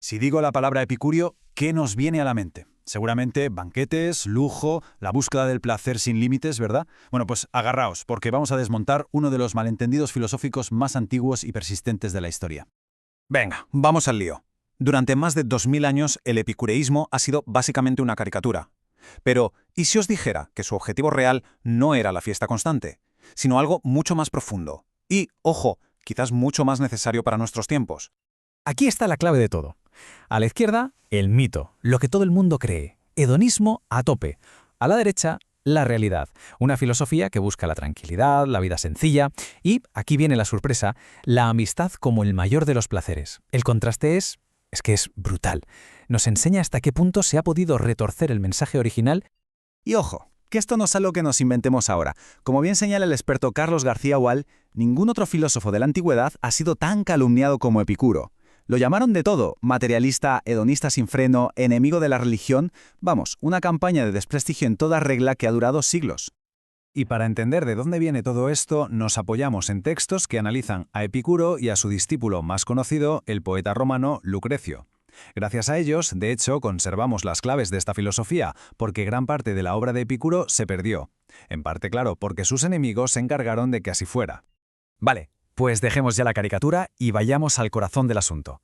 Si digo la palabra epicúreo, ¿qué nos viene a la mente? Seguramente banquetes, lujo, la búsqueda del placer sin límites, ¿verdad? Bueno, pues agarraos, porque vamos a desmontar uno de los malentendidos filosóficos más antiguos y persistentes de la historia. Venga, vamos al lío. Durante más de 2000 años, el epicureísmo ha sido básicamente una caricatura. Pero, ¿y si os dijera que su objetivo real no era la fiesta constante, sino algo mucho más profundo? Y, ojo, quizás mucho más necesario para nuestros tiempos. Aquí está la clave de todo. A la izquierda, el mito, lo que todo el mundo cree, hedonismo a tope. A la derecha, la realidad, una filosofía que busca la tranquilidad, la vida sencilla y, aquí viene la sorpresa, la amistad como el mayor de los placeres. El contraste es que es brutal. Nos enseña hasta qué punto se ha podido retorcer el mensaje original. Y ojo, que esto no es algo que nos inventemos ahora. Como bien señala el experto Carlos García Gual, ningún otro filósofo de la antigüedad ha sido tan calumniado como Epicuro. Lo llamaron de todo, materialista, hedonista sin freno, enemigo de la religión, vamos, una campaña de desprestigio en toda regla que ha durado siglos. Y para entender de dónde viene todo esto, nos apoyamos en textos que analizan a Epicuro y a su discípulo más conocido, el poeta romano Lucrecio. Gracias a ellos, de hecho, conservamos las claves de esta filosofía, porque gran parte de la obra de Epicuro se perdió. En parte, claro, porque sus enemigos se encargaron de que así fuera. Vale. Pues dejemos ya la caricatura y vayamos al corazón del asunto.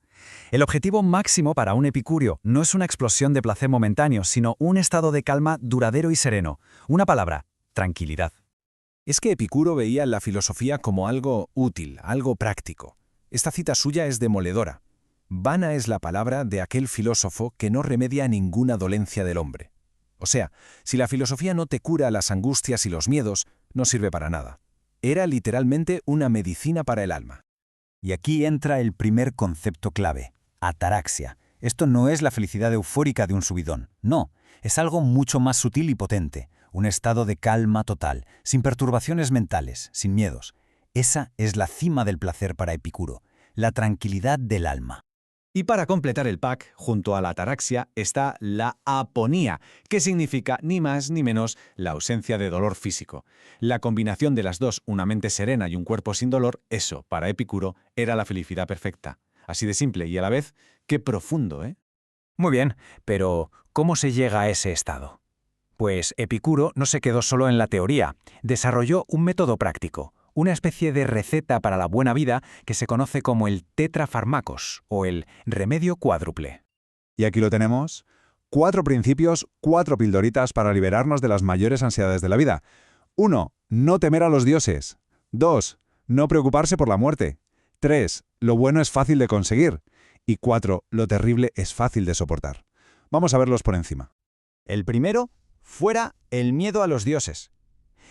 El objetivo máximo para un epicúreo no es una explosión de placer momentáneo, sino un estado de calma duradero y sereno. Una palabra: tranquilidad. Es que Epicuro veía la filosofía como algo útil, algo práctico. Esta cita suya es demoledora. Vana es la palabra de aquel filósofo que no remedia ninguna dolencia del hombre. O sea, si la filosofía no te cura las angustias y los miedos, no sirve para nada. Era literalmente una medicina para el alma. Y aquí entra el primer concepto clave: ataraxia. Esto no es la felicidad eufórica de un subidón, no, es algo mucho más sutil y potente, un estado de calma total, sin perturbaciones mentales, sin miedos. Esa es la cima del placer para Epicuro, la tranquilidad del alma. Y para completar el pack, junto a la ataraxia, está la aponía, que significa ni más ni menos la ausencia de dolor físico. La combinación de las dos, una mente serena y un cuerpo sin dolor, eso, para Epicuro, era la felicidad perfecta. Así de simple y a la vez, qué profundo, ¿eh? Muy bien, pero ¿cómo se llega a ese estado? Pues Epicuro no se quedó solo en la teoría, desarrolló un método práctico. Una especie de receta para la buena vida que se conoce como el tetrafarmacos o el remedio cuádruple. Y aquí lo tenemos. 4 principios, 4 pildoritas para liberarnos de las mayores ansiedades de la vida. 1. No temer a los dioses. 2. No preocuparse por la muerte. 3. Lo bueno es fácil de conseguir. Y 4. Lo terrible es fácil de soportar. Vamos a verlos por encima. El primero, fuera el miedo a los dioses.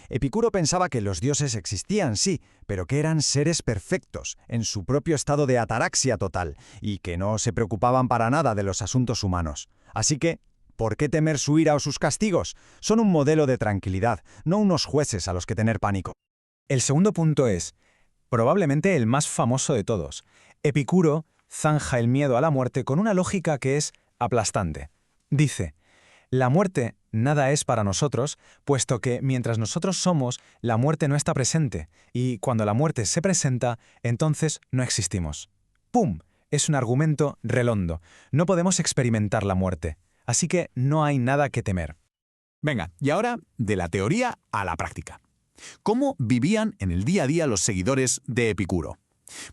Epicuro pensaba que los dioses existían, sí, pero que eran seres perfectos, en su propio estado de ataraxia total, y que no se preocupaban para nada de los asuntos humanos. Así que, ¿por qué temer su ira o sus castigos? Son un modelo de tranquilidad, no unos jueces a los que tener pánico. El segundo punto es, probablemente el más famoso de todos. Epicuro zanja el miedo a la muerte con una lógica que es aplastante. Dice: la muerte nada es para nosotros, puesto que mientras nosotros somos, la muerte no está presente, y cuando la muerte se presenta, entonces no existimos. ¡Pum! Es un argumento redondo. No podemos experimentar la muerte, así que no hay nada que temer. Venga, y ahora de la teoría a la práctica. ¿Cómo vivían en el día a día los seguidores de Epicuro?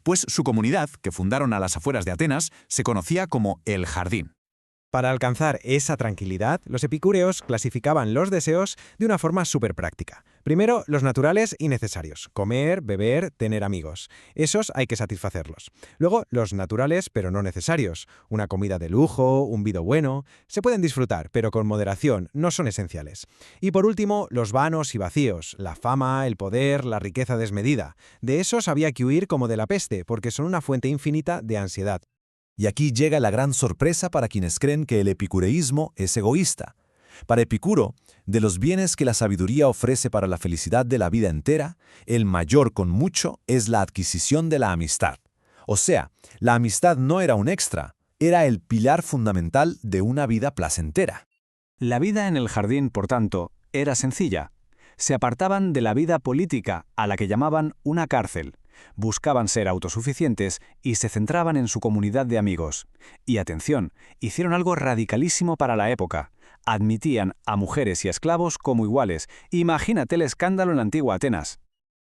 Pues su comunidad, que fundaron a las afueras de Atenas, se conocía como el Jardín. Para alcanzar esa tranquilidad, los epicúreos clasificaban los deseos de una forma súper práctica. Primero, los naturales y necesarios: comer, beber, tener amigos. Esos hay que satisfacerlos. Luego, los naturales pero no necesarios: una comida de lujo, un vino bueno. Se pueden disfrutar, pero con moderación, no son esenciales. Y por último, los vanos y vacíos: la fama, el poder, la riqueza desmedida. De esos había que huir como de la peste, porque son una fuente infinita de ansiedad. Y aquí llega la gran sorpresa para quienes creen que el epicureísmo es egoísta. Para Epicuro, de los bienes que la sabiduría ofrece para la felicidad de la vida entera, el mayor con mucho es la adquisición de la amistad. O sea, la amistad no era un extra, era el pilar fundamental de una vida placentera. La vida en el jardín, por tanto, era sencilla. Se apartaban de la vida política, a la que llamaban una cárcel, Buscaban ser autosuficientes y se centraban en su comunidad de amigos. Y atención, hicieron algo radicalísimo para la época. Admitían a mujeres y esclavos como iguales. Imagínate el escándalo en la antigua Atenas.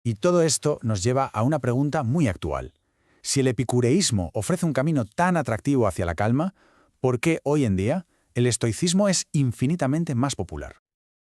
Y todo esto nos lleva a una pregunta muy actual. Si el epicureísmo ofrece un camino tan atractivo hacia la calma, ¿por qué hoy en día el estoicismo es infinitamente más popular?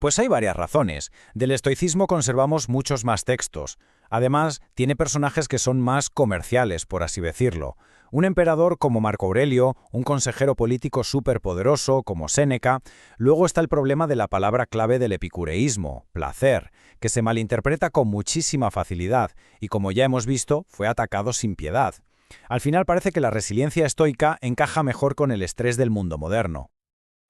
Pues hay varias razones. Del estoicismo conservamos muchos más textos. Además, tiene personajes que son más comerciales, por así decirlo. Un emperador como Marco Aurelio, un consejero político superpoderoso como Séneca. Luego está el problema de la palabra clave del epicureísmo, placer, que se malinterpreta con muchísima facilidad y, como ya hemos visto, fue atacado sin piedad. Al final parece que la resiliencia estoica encaja mejor con el estrés del mundo moderno.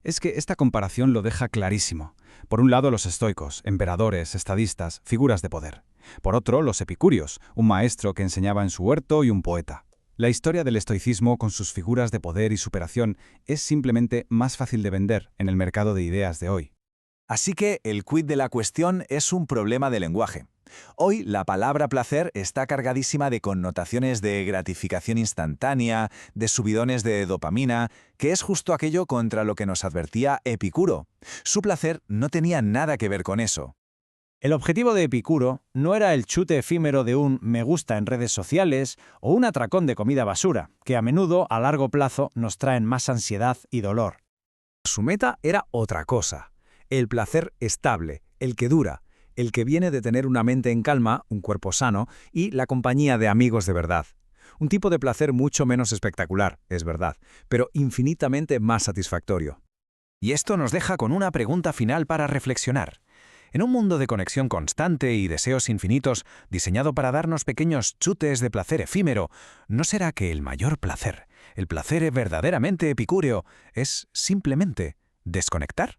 Es que esta comparación lo deja clarísimo. Por un lado, los estoicos, emperadores, estadistas, figuras de poder. Por otro, los epicúreos, un maestro que enseñaba en su huerto y un poeta. La historia del estoicismo, con sus figuras de poder y superación, es simplemente más fácil de vender en el mercado de ideas de hoy. Así que el quid de la cuestión es un problema de lenguaje. Hoy la palabra placer está cargadísima de connotaciones de gratificación instantánea, de subidones de dopamina, que es justo aquello contra lo que nos advertía Epicuro. Su placer no tenía nada que ver con eso. El objetivo de Epicuro no era el chute efímero de un me gusta en redes sociales o un atracón de comida basura, que a menudo, a largo plazo, nos traen más ansiedad y dolor. Su meta era otra cosa. El placer estable, el que dura, el que viene de tener una mente en calma, un cuerpo sano y la compañía de amigos de verdad. Un tipo de placer mucho menos espectacular, es verdad, pero infinitamente más satisfactorio. Y esto nos deja con una pregunta final para reflexionar. En un mundo de conexión constante y deseos infinitos, diseñado para darnos pequeños chutes de placer efímero, ¿no será que el mayor placer, el placer verdaderamente epicúreo, es simplemente desconectar?